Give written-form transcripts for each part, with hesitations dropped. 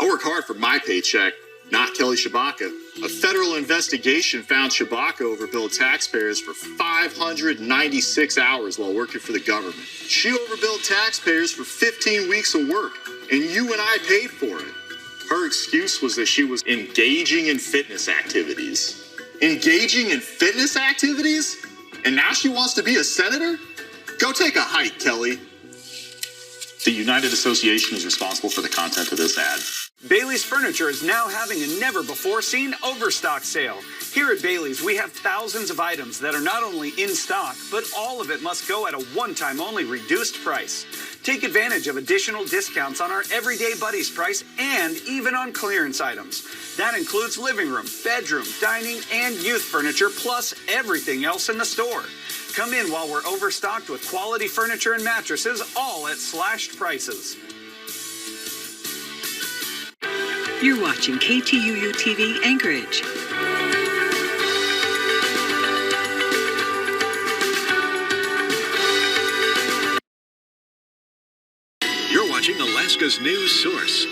I work hard for my paycheck, not Kelly Shabaka. A federal investigation found Shabaka overbilled taxpayers for 596 hours while working for the government. She overbilled taxpayers for 15 weeks of work, and you and I paid for it. Her excuse was that she was engaging in fitness activities. Engaging in fitness activities? And now she wants to be a senator? Go take a hike, Kelly. The United Association is responsible for the content of this ad. Bailey's Furniture is now having a never-before-seen overstock sale. Here at Bailey's, we have thousands of items that are not only in stock, but all of it must go at a one-time-only reduced price. Take advantage of additional discounts on our Everyday Buddies price and even on clearance items. That includes living room, bedroom, dining, and youth furniture, plus everything else in the store. Come in while we're overstocked with quality furniture and mattresses, all at slashed prices. You're watching KTUU TV Anchorage. You're watching Alaska's news source.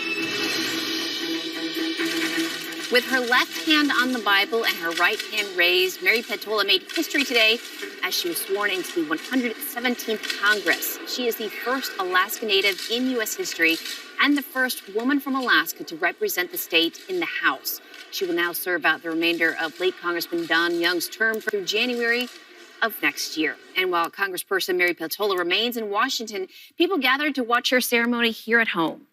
With her left hand on the Bible and her right hand raised, Mary Peltola made history today as she was sworn into the 117th Congress. She is the first Alaska Native in U.S. history and the first woman from Alaska to represent the state in the House. She will now serve out the remainder of late Congressman Don Young's term through January of next year. And while Congressperson Mary Peltola remains in Washington, people gathered to watch her ceremony here at home.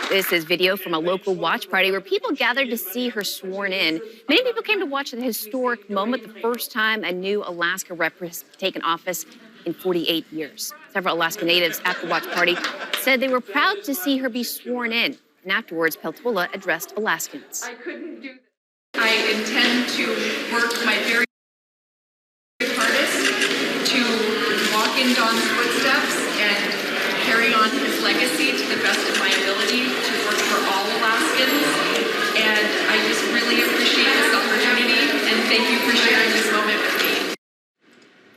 This is video from a local watch party where people gathered to see her sworn in. Many people came to watch the historic moment, the first time a new Alaska rep has taken office in 48 years. Several Alaska Natives at the watch party said they were proud to see her be sworn in. And afterwards, Peltola addressed Alaskans. I couldn't do this. I intend to work my very hardest to walk in Don's footsteps and carry on his legacy to the best of my ability to work for all Alaskans. And I just really appreciate this opportunity and thank you for sharing this moment with me.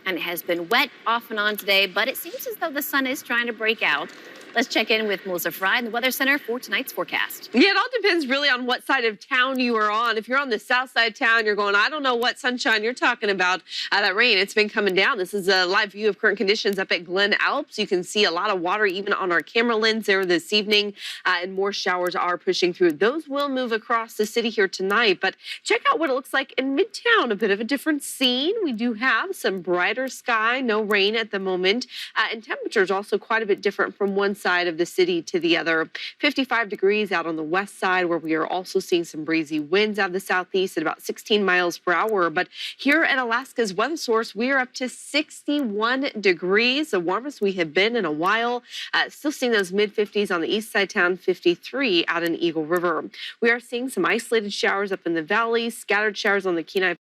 And it has been wet off and on today, but it seems as though the sun is trying to break out. Let's check in with Melissa Fry in the Weather Center for tonight's forecast. Yeah, it all depends really on what side of town you are on. If you're on the south side of town, you're going, I don't know what sunshine you're talking about. That rain, it's been coming down. This is a live view of current conditions up at Glen Alps. You can see a lot of water even on our camera lens there this evening, and more showers are pushing through. Those will move across the city here tonight, but check out what it looks like in Midtown. A bit of a different scene. We do have some brighter sky, no rain at the moment, and temperatures also quite a bit different from one side of the city to the other. 55 degrees out on the west side, where we are also seeing some breezy winds out of the southeast at about 16 miles per hour. But here at Alaska's Weather Source, we are up to 61 degrees, the warmest we have been in a while. Still seeing those mid-50s on the east side town, 53 out in Eagle River. We are seeing some isolated showers up in the valley, scattered showers on the Kenai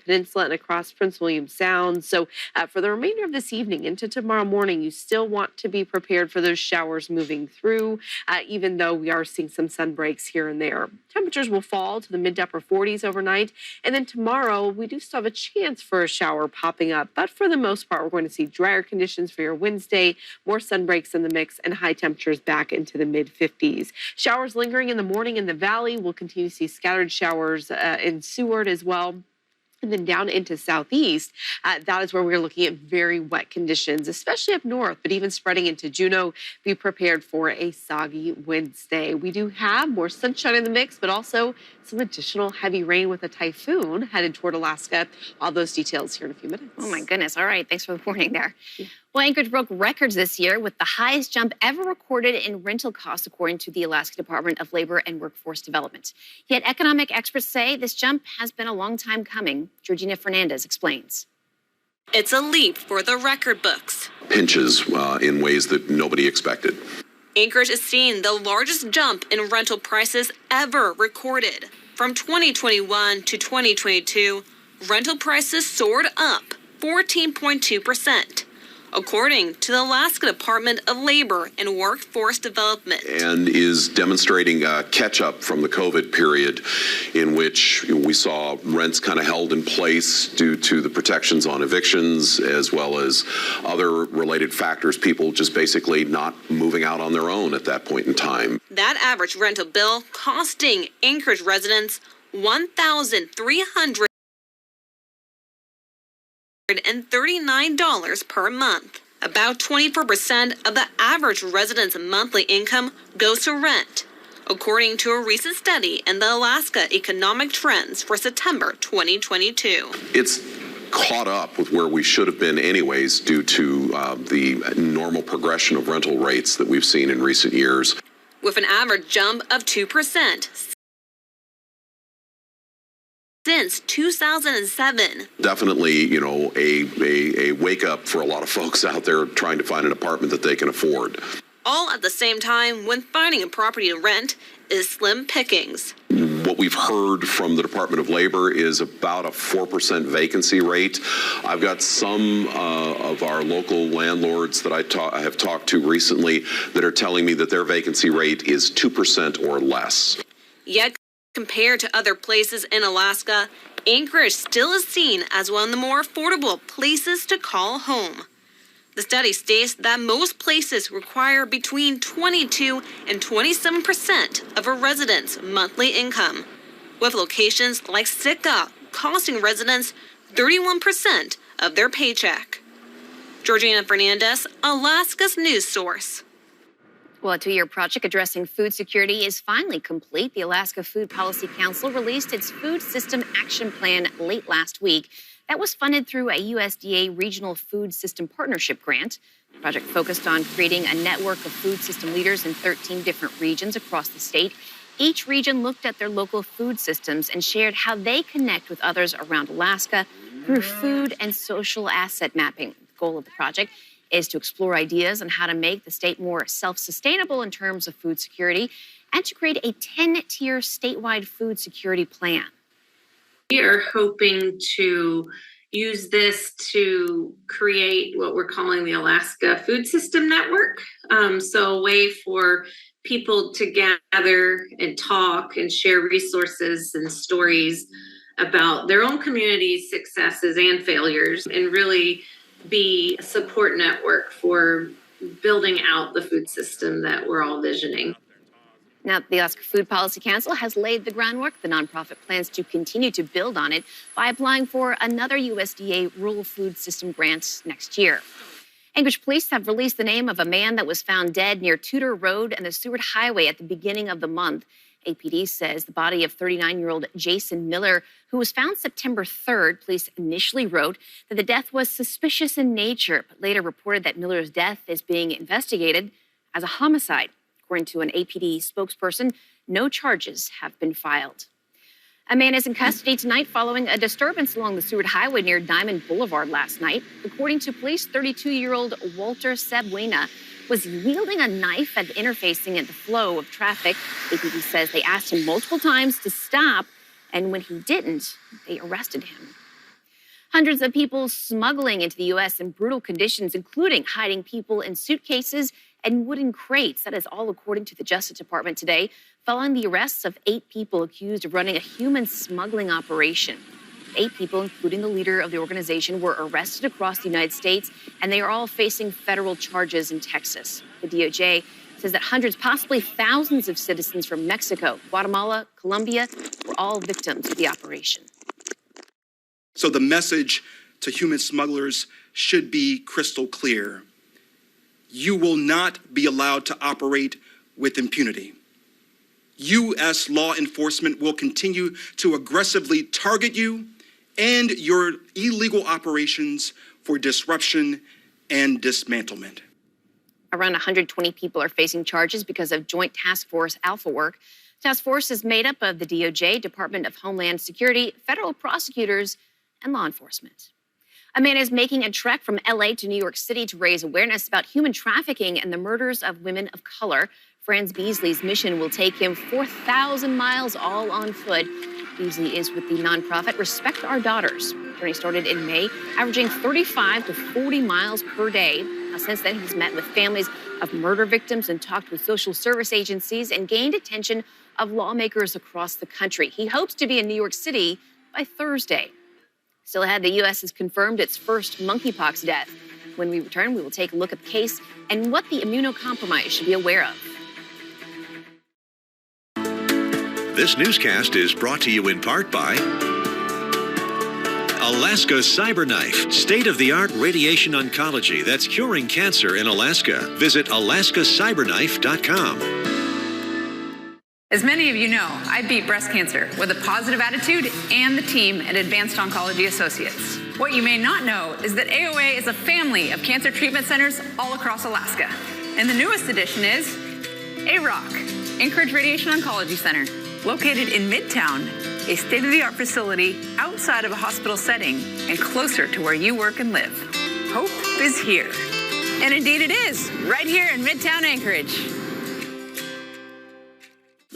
Peninsula and across Prince William Sound. So for the remainder of this evening into tomorrow morning, you still want to be prepared for those showers moving through, even though we are seeing some sun breaks here and there. Temperatures will fall to the mid to upper 40s overnight. And then tomorrow, we do still have a chance for a shower popping up. But for the most part, we're going to see drier conditions for your Wednesday, more sun breaks in the mix, and high temperatures back into the mid-50s. Showers lingering in the morning in the valley. We'll continue to see scattered showers in Seward as well. And then down into southeast, that is where we're looking at very wet conditions, especially up north, but even spreading into Juneau. Be prepared for a soggy Wednesday. We do have more sunshine in the mix, but also some additional heavy rain with a typhoon headed toward Alaska. All those details here in a few minutes. Oh, my goodness. All right. Thanks for the warning there. Yeah. Well, Anchorage broke records this year with the highest jump ever recorded in rental costs, according to the Alaska Department of Labor and Workforce Development. Yet economic experts say this jump has been a long time coming. Georgina Fernandez explains. It's a leap for the record books. Pinches in ways that nobody expected. Anchorage is seeing the largest jump in rental prices ever recorded. From 2021 to 2022, rental prices soared up 14.2%. according to the Alaska Department of Labor and Workforce Development. And is demonstrating catch-up from the COVID period in which we saw rents kind of held in place due to the protections on evictions as well as other related factors, people just basically not moving out on their own at that point in time. That average rental bill costing Anchorage residents $1,339 per month. About 24% of the average resident's monthly income goes to rent, according to a recent study in the Alaska Economic Trends for September 2022. It's caught up with where we should have been anyways due to the normal progression of rental rates that we've seen in recent years. With an average jump of 2%. Since 2007. Definitely, a wake up for a lot of folks out there trying to find an apartment that they can afford. All at the same time when finding a property to rent is slim pickings. What we've heard from the Department of Labor is about a 4% vacancy rate. I've got some of our local landlords that I have talked to recently that are telling me that their vacancy rate is 2% or less. Yet, compared to other places in Alaska, Anchorage still is seen as one of the more affordable places to call home. The study states that most places require between 22 and 27% of a resident's monthly income, with locations like Sitka costing residents 31% of their paycheck. Georgina Fernandez, Alaska's news source. Well, a 2-year project addressing food security is finally complete. The Alaska Food Policy Council released its Food System Action Plan late last week. That was funded through a USDA Regional Food System Partnership grant. The project focused on creating a network of food system leaders in 13 different regions across the state. Each region looked at their local food systems and shared how they connect with others around Alaska through food and social asset mapping. The goal of the project is to explore ideas on how to make the state more self-sustainable in terms of food security and to create a 10-tier statewide food security plan. We are hoping to use this to create what we're calling the Alaska Food System Network. So a way for people to gather and talk and share resources and stories about their own community's successes and failures, and really be a support network for building out the food system that we're all visioning. Now, the Alaska Food Policy Council has laid the groundwork. The nonprofit plans to continue to build on it by applying for another USDA Rural Food System grant next year. Anchorage police have released the name of a man that was found dead near Tudor Road and the Seward Highway at the beginning of the month. APD says the body of 39-year-old Jason Miller, who was found September 3rd, police initially wrote that the death was suspicious in nature, but later reported that Miller's death is being investigated as a homicide. According to an APD spokesperson, no charges have been filed. A man is in custody tonight following a disturbance along the Seward Highway near Diamond Boulevard last night. According to police, 32-year-old Walter Sebwena was wielding a knife at the interfacing at the flow of traffic. APD says they asked him multiple times to stop, and when he didn't, they arrested him. Hundreds of people smuggling into the U.S. in brutal conditions, including hiding people in suitcases and wooden crates. That is all according to the Justice Department today, following the arrests of 8 people accused of running a human smuggling operation. 8 people, including the leader of the organization, were arrested across the United States, and they are all facing federal charges in Texas. The DOJ says that hundreds, possibly thousands of citizens from Mexico, Guatemala, Colombia were all victims of the operation. So the message to human smugglers should be crystal clear. You will not be allowed to operate with impunity. U.S. law enforcement will continue to aggressively target you and your illegal operations for disruption and dismantlement. Around 120 people are facing charges because of Joint Task Force Alpha work. Task Force is made up of the DOJ, Department of Homeland Security, federal prosecutors, and law enforcement. A man is making a trek from L.A. to New York City to raise awareness about human trafficking and the murders of women of color. Franz Beasley's mission will take him 4,000 miles all on foot. Beasley is with the nonprofit Respect Our Daughters. The journey started in May, averaging 35 to 40 miles per day. Now, since then, he's met with families of murder victims and talked with social service agencies and gained attention of lawmakers across the country. He hopes to be in New York City by Thursday. Still ahead, the U.S. has confirmed its first monkeypox death. When we return, we will take a look at the case and what the immunocompromised should be aware of. This newscast is brought to you in part by Alaska CyberKnife, state-of-the-art radiation oncology that's curing cancer in Alaska. Visit alaskacyberknife.com. As many of you know, I beat breast cancer with a positive attitude and the team at Advanced Oncology Associates. What you may not know is that AOA is a family of cancer treatment centers all across Alaska. And the newest addition is AROC, Anchorage Radiation Oncology Center, located in Midtown, a state-of-the-art facility outside of a hospital setting and closer to where you work and live. Hope is here. And indeed it is, right here in Midtown Anchorage.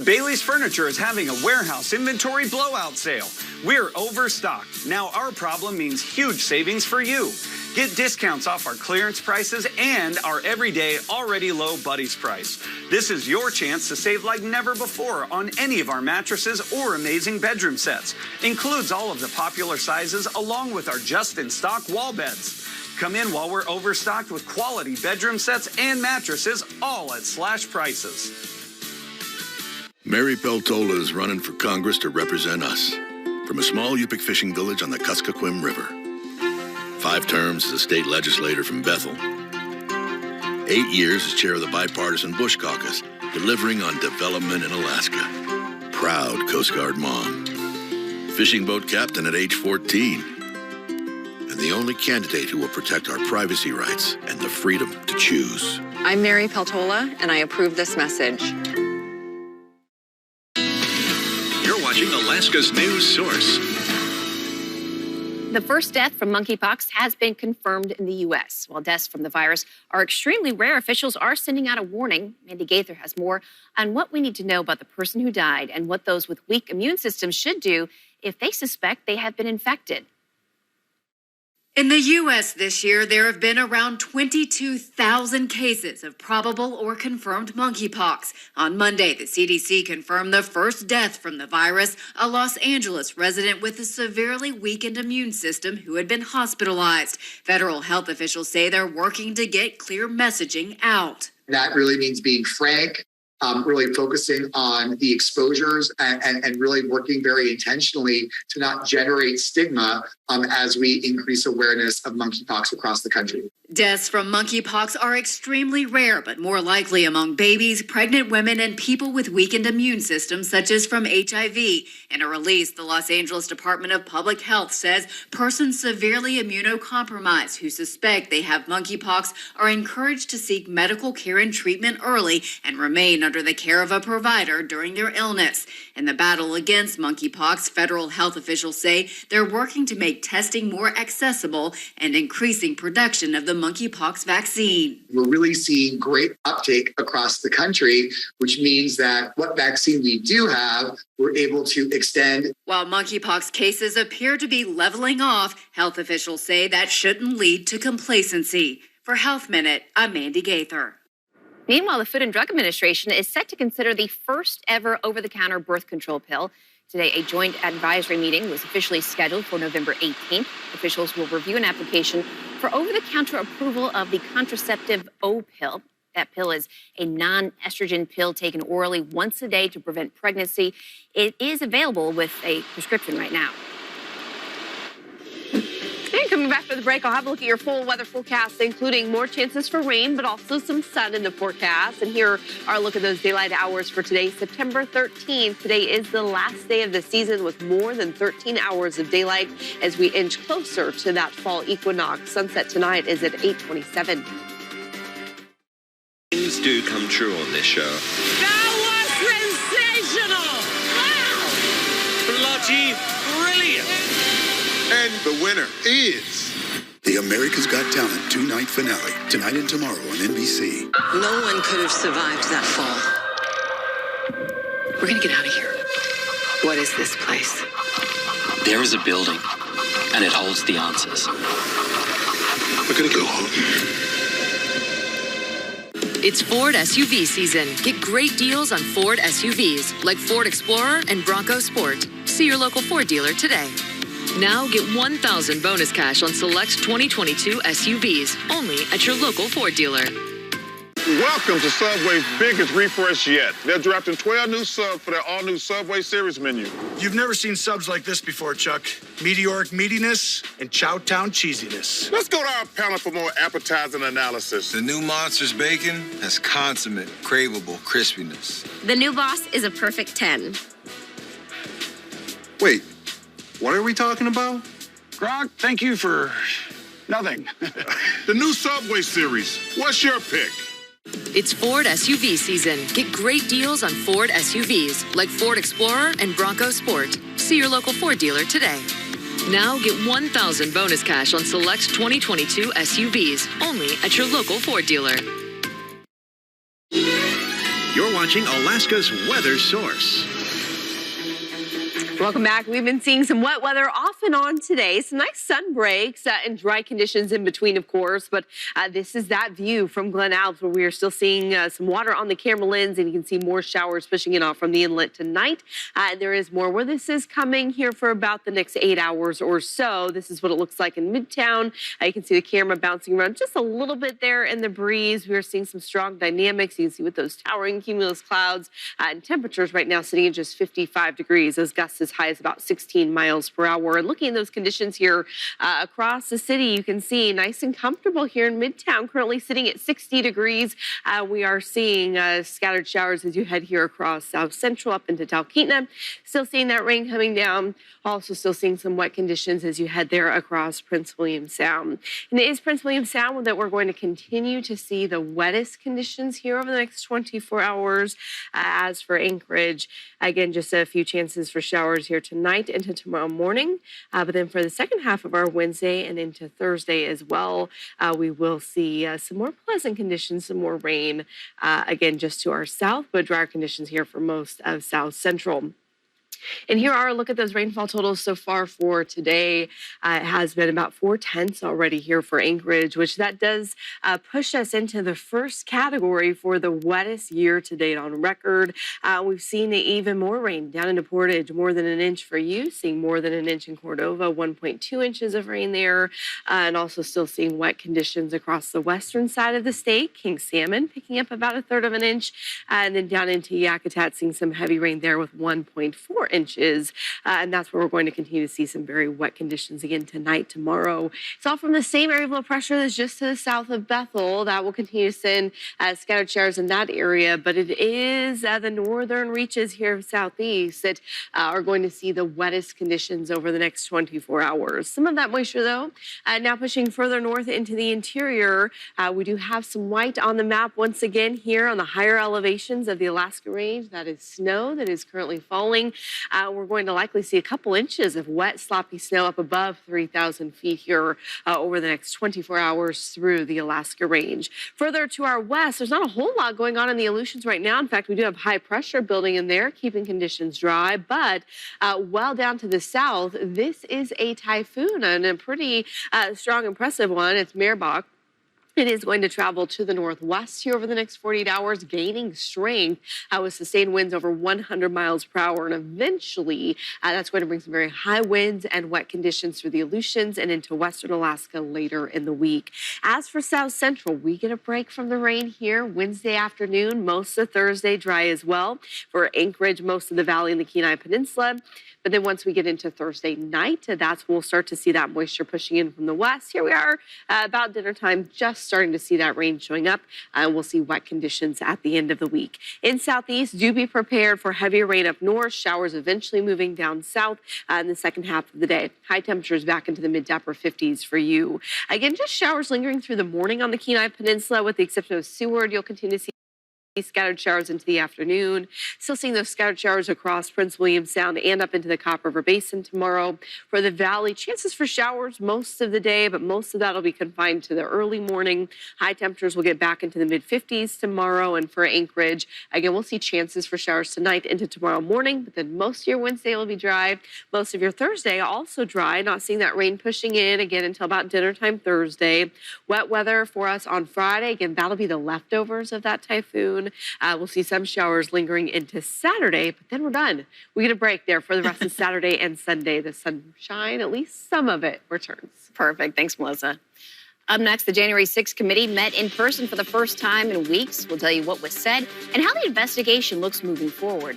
Bailey's Furniture is having a warehouse inventory blowout sale. We're overstocked. Now our problem means huge savings for you. Get discounts off our clearance prices and our everyday already low Buddies price. This is your chance to save like never before on any of our mattresses or amazing bedroom sets. Includes all of the popular sizes along with our just in stock wall beds. Come in while we're overstocked with quality bedroom sets and mattresses all at slash prices. Mary Peltola is running for Congress to represent us from a small Yupik fishing village on the Kuskokwim River. 5 terms as a state legislator from Bethel. 8 years as chair of the bipartisan Bush Caucus, delivering on development in Alaska. Proud Coast Guard mom. Fishing boat captain at age 14. And the only candidate who will protect our privacy rights and the freedom to choose. I'm Mary Peltola, and I approve this message. You're watching Alaska's news source. The first death from monkeypox has been confirmed in the U.S. While deaths from the virus are extremely rare, officials are sending out a warning. Mandy Gaither has more on what we need to know about the person who died and what those with weak immune systems should do if they suspect they have been infected. In the U.S. this year, there have been around 22,000 cases of probable or confirmed monkeypox. On Monday, the CDC confirmed the first death from the virus, a Los Angeles resident with a severely weakened immune system who had been hospitalized. Federal health officials say they're working to get clear messaging out. That really means being frank, really focusing on the exposures and really working very intentionally to not generate stigma as we increase awareness of monkeypox across the country. Deaths from monkeypox are extremely rare, but more likely among babies, pregnant women, and people with weakened immune systems, such as from HIV. In a release, the Los Angeles Department of Public Health says persons severely immunocompromised who suspect they have monkeypox are encouraged to seek medical care and treatment early and remain under the care of a provider during their illness. In the battle against monkeypox, federal health officials say they're working to make testing more accessible and increasing production of the monkeypox vaccine. We're really seeing great uptake across the country, which means that what vaccine we do have, we're able to extend. While monkeypox cases appear to be leveling off, health officials say that shouldn't lead to complacency. For Health Minute, I'm Mandy Gaither. Meanwhile, the Food and Drug Administration is set to consider the first ever over-the-counter birth control pill. Today, a joint advisory meeting was officially scheduled for November 18th. Officials will review an application for over-the-counter approval of the contraceptive O-pill. That pill is a non-estrogen pill taken orally once a day to prevent pregnancy. It is available with a prescription right now. And coming back for the break, I'll have a look at your full weather forecast, including more chances for rain, but also some sun in the forecast. And here are a look at those daylight hours for today, September 13th. Today is the last day of the season with more than 13 hours of daylight as we inch closer to that fall equinox. Sunset tonight is at 8:27. Dreams do come true on this show. That was sensational! Wow! Bloody brilliant! And the winner is the America's Got Talent 2-night finale, tonight and tomorrow on NBC. No one could have survived that fall. We're gonna get out of here. What is this place? There is a building, and it holds the answers. We're gonna go home. It's Ford SUV season. Get great deals on Ford SUVs, like Ford Explorer and Bronco Sport. See your local Ford dealer today. Now get $1,000 bonus cash on select 2022 SUVs, only at your local Ford dealer. Welcome to Subway's biggest refresh yet. They're drafting 12 new subs for their all-new Subway Series menu. You've never seen subs like this before, Chuck. Meteoric meatiness and Chowtown cheesiness. Let's go to our panel for more appetizing analysis. The new Monsters Bacon has consummate, craveable crispiness. The new boss is a perfect 10. Wait, what are we talking about? Gronk, thank you for nothing. The new Subway Series. What's your pick? It's Ford SUV season. Get great deals on Ford SUVs, like Ford Explorer and Bronco Sport. See your local Ford dealer today. Now get $1,000 bonus cash on select 2022 SUVs, only at your local Ford dealer. You're watching Alaska's Weather Source. Welcome back. We've been seeing some wet weather off and on today. Some nice sun breaks and dry conditions in between, of course. But this is that view from Glen Alps where we are still seeing some water on the camera lens, and you can see more showers pushing in off from the inlet tonight. There is more where this is coming here for about the next 8 hours or so. This is what it looks like in Midtown. You can see the camera bouncing around just a little bit there in the breeze. We are seeing some strong dynamics. You can see with those towering cumulus clouds and temperatures right now sitting at just 55 degrees. Those gusts as high as about 16 miles per hour. And looking at those conditions here across the city, you can see nice and comfortable here in Midtown, currently sitting at 60 degrees. We are seeing scattered showers as you head here across South Central up into Talkeetna. Still seeing that rain coming down. Also still seeing some wet conditions as you head there across Prince William Sound. And it is Prince William Sound that we're going to continue to see the wettest conditions here over the next 24 hours. As for Anchorage, again, just a few chances for showers here tonight into tomorrow morning. But then for the second half of our Wednesday and into Thursday as well, we will see some more pleasant conditions, some more rain, again, just to our south, but drier conditions here for most of South Central. And here are a look at those rainfall totals so far for today. It has been about 4/10 already here for Anchorage, which that does push us into the first category for the wettest year to date on record. We've seen even more rain down into Portage, more than an inch for you, seeing more than an inch in Cordova, 1.2 inches of rain there, and also still seeing wet conditions across the western side of the state. King Salmon picking up about 1/3 of an inch, and then down into Yakutat seeing some heavy rain there with 1.4 inches, and that's where we're going to continue to see some very wet conditions again tonight, tomorrow. It's all from the same area of low pressure that's just to the south of Bethel. That will continue to send scattered showers in that area, but it is the northern reaches here of southeast that are going to see the wettest conditions over the next 24 hours. Some of that moisture, though, now pushing further north into the interior. We do have some white on the map once again here on the higher elevations of the Alaska Range. That is snow that is currently falling. We're going to likely see a couple inches of wet, sloppy snow up above 3,000 feet here over the next 24 hours through the Alaska Range. Further to our west, there's not a whole lot going on in the Aleutians right now. In fact, we do have high pressure building in there, keeping conditions dry. But well down to the south, this is a typhoon, and a pretty strong, impressive one. It's Merbok. It is going to travel to the northwest here over the next 48 hours, gaining strength with sustained winds over 100 miles per hour. And eventually, that's going to bring some very high winds and wet conditions through the Aleutians and into western Alaska later in the week. As for South Central, we get a break from the rain here Wednesday afternoon, most of Thursday dry as well. For Anchorage, most of the valley and the Kenai Peninsula. But then once we get into Thursday night, that's when we'll start to see that moisture pushing in from the west. Here we are about dinner time, just starting to see that rain showing up. We'll see wet conditions at the end of the week. In southeast, do be prepared for heavier rain up north, showers eventually moving down south in the second half of the day. High temperatures back into the mid to upper 50s for you. Again, just showers lingering through the morning on the Kenai Peninsula with the exception of Seward. You'll continue to see Scattered showers into the afternoon. Still seeing those scattered showers across Prince William Sound and up into the Cop River Basin tomorrow. For the valley, chances for showers most of the day, but most of that will be confined to the early morning. High temperatures will get back into the mid-50s tomorrow. And for Anchorage, again, we'll see chances for showers tonight into tomorrow morning, but then most of your Wednesday will be dry. Most of your Thursday also dry. Not seeing that rain pushing in again until about dinner time Thursday. Wet weather for us on Friday. Again, that'll be the leftovers of that typhoon. We'll see some showers lingering into Saturday, but then we're done. We get a break there for the rest of Saturday and Sunday. The sunshine, at least some of it, returns. Perfect. Thanks, Melissa. Up next, the January 6th committee met in person for the first time in weeks. We'll tell you what was said and how the investigation looks moving forward.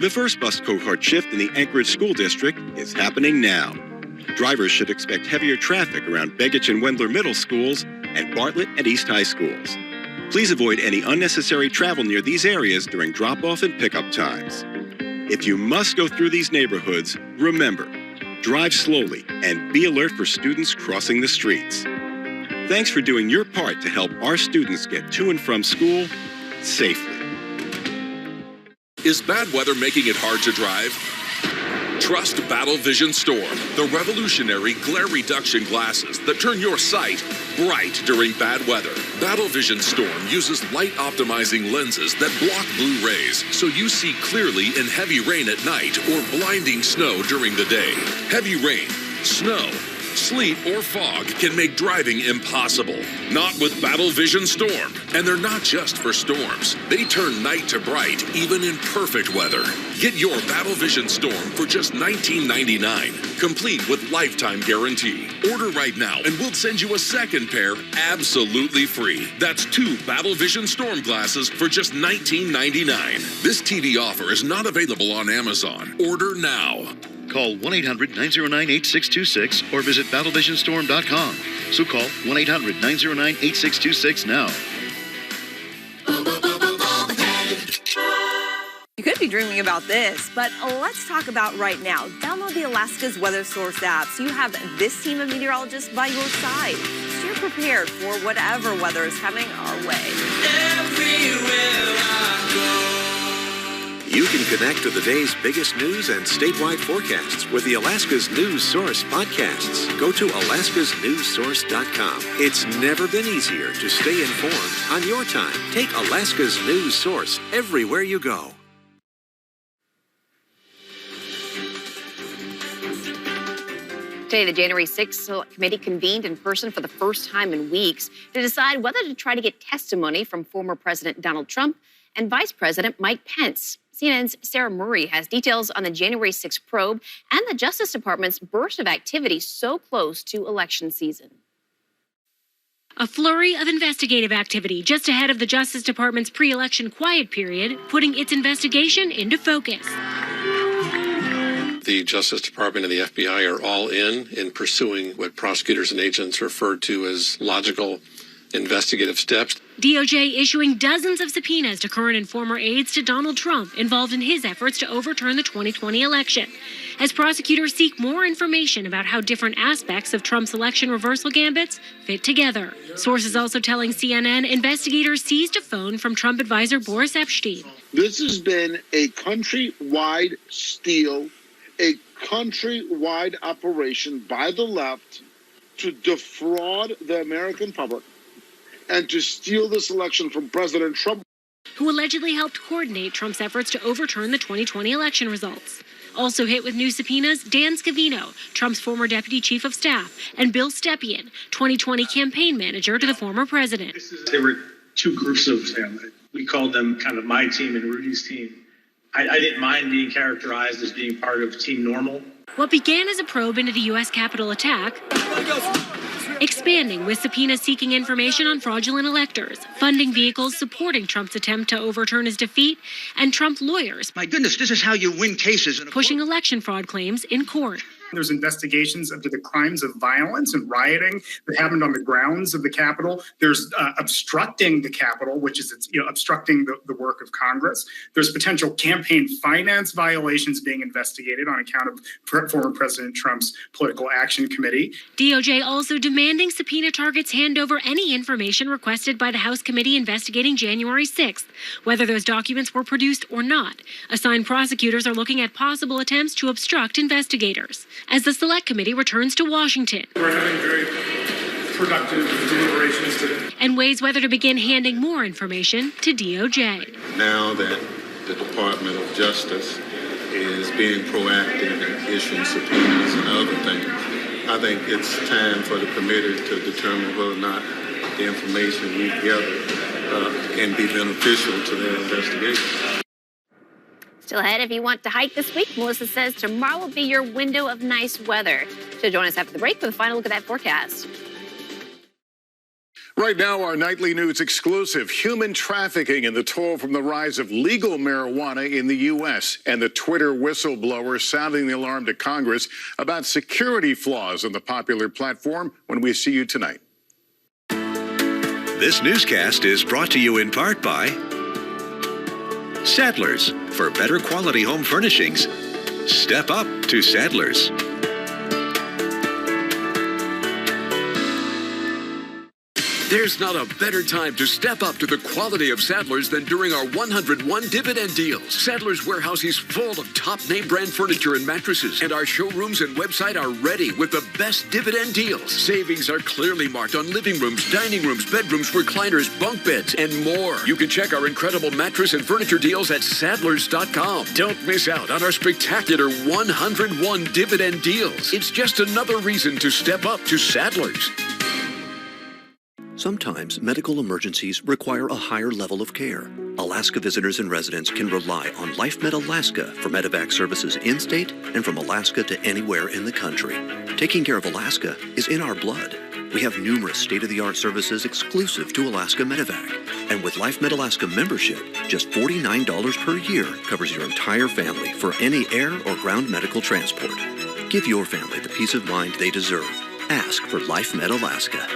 The first bus cohort shift in the Anchorage School District is happening now. Drivers should expect heavier traffic around Begich and Wendler Middle Schools and Bartlett and East High Schools. Please avoid any unnecessary travel near these areas during drop-off and pickup times. If you must go through these neighborhoods, remember, drive slowly and be alert for students crossing the streets. Thanks for doing your part to help our students get to and from school safely. Is bad weather making it hard to drive? Trust Battle Vision Storm, the revolutionary glare reduction glasses that turn your sight bright during bad weather. Battle Vision Storm uses light optimizing lenses that block blue rays so you see clearly in heavy rain at night or blinding snow during the day. Heavy rain, snow, sleet, or fog can make driving impossible. Not with Battle Vision Storm. And they're not just for storms. They turn night to bright, even in perfect weather. Get your Battle Vision Storm for just $19.99, complete with lifetime guarantee. Order right now and we'll send you a second pair absolutely free. That's 2 Battle Vision Storm glasses for just $19.99. This TV offer is not available on Amazon. Order now. Call 1-800-909-8626 or visit battlevisionstorm.com. So call 1-800-909-8626 now. You could be dreaming about this, but let's talk about right now. Download the Alaska's Weather Source app so you have this team of meteorologists by your side, so you're prepared for whatever weather is coming our way. Everywhere I go. You can connect to the day's biggest news and statewide forecasts with the Alaska's News Source podcasts. Go to alaskasnewssource.com. It's never been easier to stay informed on your time. Take Alaska's News Source everywhere you go. Today, the January 6th committee convened in person for the first time in weeks to decide whether to try to get testimony from former President Donald Trump and Vice President Mike Pence. CNN's Sarah Murray has details on the January 6th probe and the Justice Department's burst of activity so close to election season. A flurry of investigative activity just ahead of the Justice Department's pre-election quiet period, putting its investigation into focus. The Justice Department and the FBI are all in pursuing what prosecutors and agents referred to as logical investigative steps. DOJ issuing dozens of subpoenas to current and former aides to Donald Trump involved in his efforts to overturn the 2020 election, as prosecutors seek more information about how different aspects of Trump's election reversal gambits fit together. Sources also telling CNN investigators seized a phone from Trump advisor Boris Epshteyn. This has been a countrywide steal, a countrywide operation by the left to defraud the American public and to steal this election from President Trump, who allegedly helped coordinate Trump's efforts to overturn the 2020 election results. Also hit with new subpoenas, Dan Scavino, Trump's former deputy chief of staff, and Bill Stepien, 2020 campaign manager to the former president. There were two groups of them. We called them kind of my team and Rudy's team. I didn't mind being characterized as being part of Team Normal. What began as a probe into the U.S. Capitol attack, expanding with subpoenas seeking information on fraudulent electors, funding vehicles supporting Trump's attempt to overturn his defeat, and Trump lawyers, my goodness, this is how you win cases. Pushing election fraud claims in court. There's investigations into the crimes of violence and rioting that happened on the grounds of the Capitol. There's obstructing the Capitol, which is obstructing the work of Congress. There's potential campaign finance violations being investigated on account of former President Trump's Political Action Committee. DOJ also demanding subpoena targets hand over any information requested by the House committee investigating January 6th, whether those documents were produced or not. Assigned prosecutors are looking at possible attempts to obstruct investigators. As the Select Committee returns to Washington. We're having very productive deliberations today. And weighs whether to begin handing more information to DOJ. Now that the Department of Justice is being proactive in issuing subpoenas and other things, I think it's time for the committee to determine whether or not the information we gather can be beneficial to their investigation. Still ahead, if you want to hike this week, Melissa says tomorrow will be your window of nice weather. So join us after the break for the final look at that forecast. Right now, our nightly news exclusive, human trafficking and the toll from the rise of legal marijuana in the U.S. and the Twitter whistleblower sounding the alarm to Congress about security flaws on the popular platform when we see you tonight. This newscast is brought to you in part by Sadler's. For better quality home furnishings, step up to Sadler's. There's not a better time to step up to the quality of Sadler's than during our 101 dividend deals. Sadler's warehouse is full of top name brand furniture and mattresses, and our showrooms and website are ready with the best dividend deals. Savings are clearly marked on living rooms, dining rooms, bedrooms, recliners, bunk beds, and more. You can check our incredible mattress and furniture deals at Sadlers.com. Don't miss out on our spectacular 101 dividend deals. It's just another reason to step up to Sadler's. Sometimes medical emergencies require a higher level of care. Alaska visitors and residents can rely on LifeMed Alaska for medevac services in-state and from Alaska to anywhere in the country. Taking care of Alaska is in our blood. We have numerous state-of-the-art services exclusive to Alaska Medevac. And with LifeMed Alaska membership, just $49 per year covers your entire family for any air or ground medical transport. Give your family the peace of mind they deserve. Ask for LifeMed Alaska.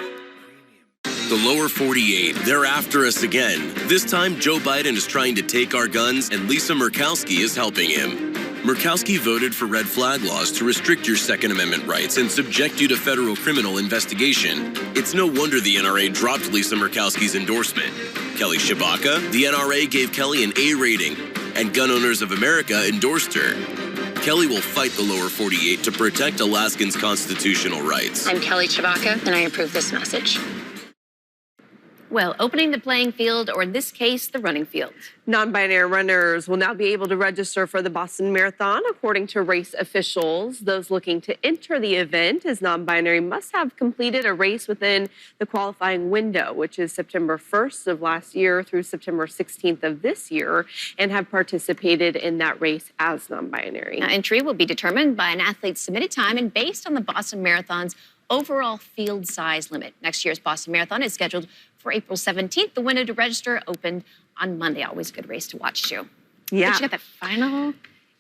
The lower 48, they're after us again. This time, Joe Biden is trying to take our guns, and Lisa Murkowski is helping him. Murkowski voted for red flag laws to restrict your Second Amendment rights and subject you to federal criminal investigation. It's no wonder the NRA dropped Lisa Murkowski's endorsement. Kelly Shabaka, the NRA gave Kelly an A rating, and Gun Owners of America endorsed her. Kelly will fight the lower 48 to protect Alaskans' constitutional rights. I'm Kelly Shabaka, and I approve this message. Well, opening the playing field, or in this case, the running field. Non-binary runners will now be able to register for the Boston Marathon, according to race officials. Those looking to enter the event as non-binary must have completed a race within the qualifying window, which is September 1st of last year through September 16th of this year, and have participated in that race as non-binary. Now, entry will be determined by an athlete's submitted time and based on the Boston Marathon's overall field size limit. Next year's Boston Marathon is scheduled for April 17th. The window to register opened on Monday. Always a good race to watch, too. Yeah. Did you get that final?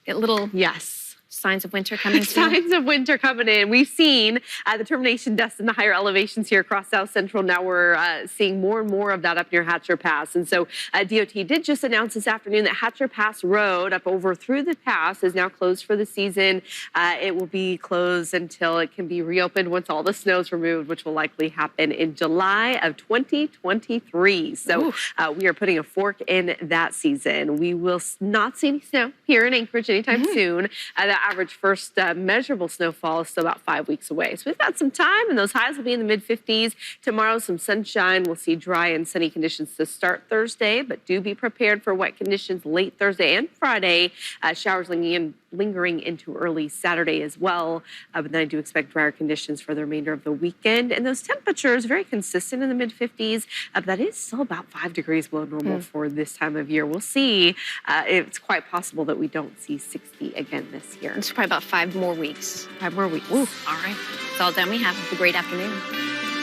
Get little signs of winter coming soon? Signs of winter coming in. We've seen the termination dust in the higher elevations here across South Central. Now we're seeing more and more of that up near Hatcher Pass. And so DOT did just announce this afternoon that Hatcher Pass Road up over through the pass is now closed for the season. It will be closed until it can be reopened once all the snow's removed, which will likely happen in July of 2023. So we are putting a fork in that season. We will not see any snow here in Anchorage anytime soon. The average first measurable snowfall is still about 5 weeks away. So we've got some time, and those highs will be in the mid-50s. Tomorrow, some sunshine. We'll see dry and sunny conditions to start Thursday, but do be prepared for wet conditions late Thursday and Friday. Showers lingering into early Saturday as well. But then I do expect drier conditions for the remainder of the weekend. And those temperatures very consistent in the mid-50s. But that is still about 5 degrees below normal for this time of year. We'll see. It's quite possible that we don't see 60 again this year. It's probably about 5 more weeks. 5 more weeks. Ooh, all right. That's all the time we have. Have a great afternoon.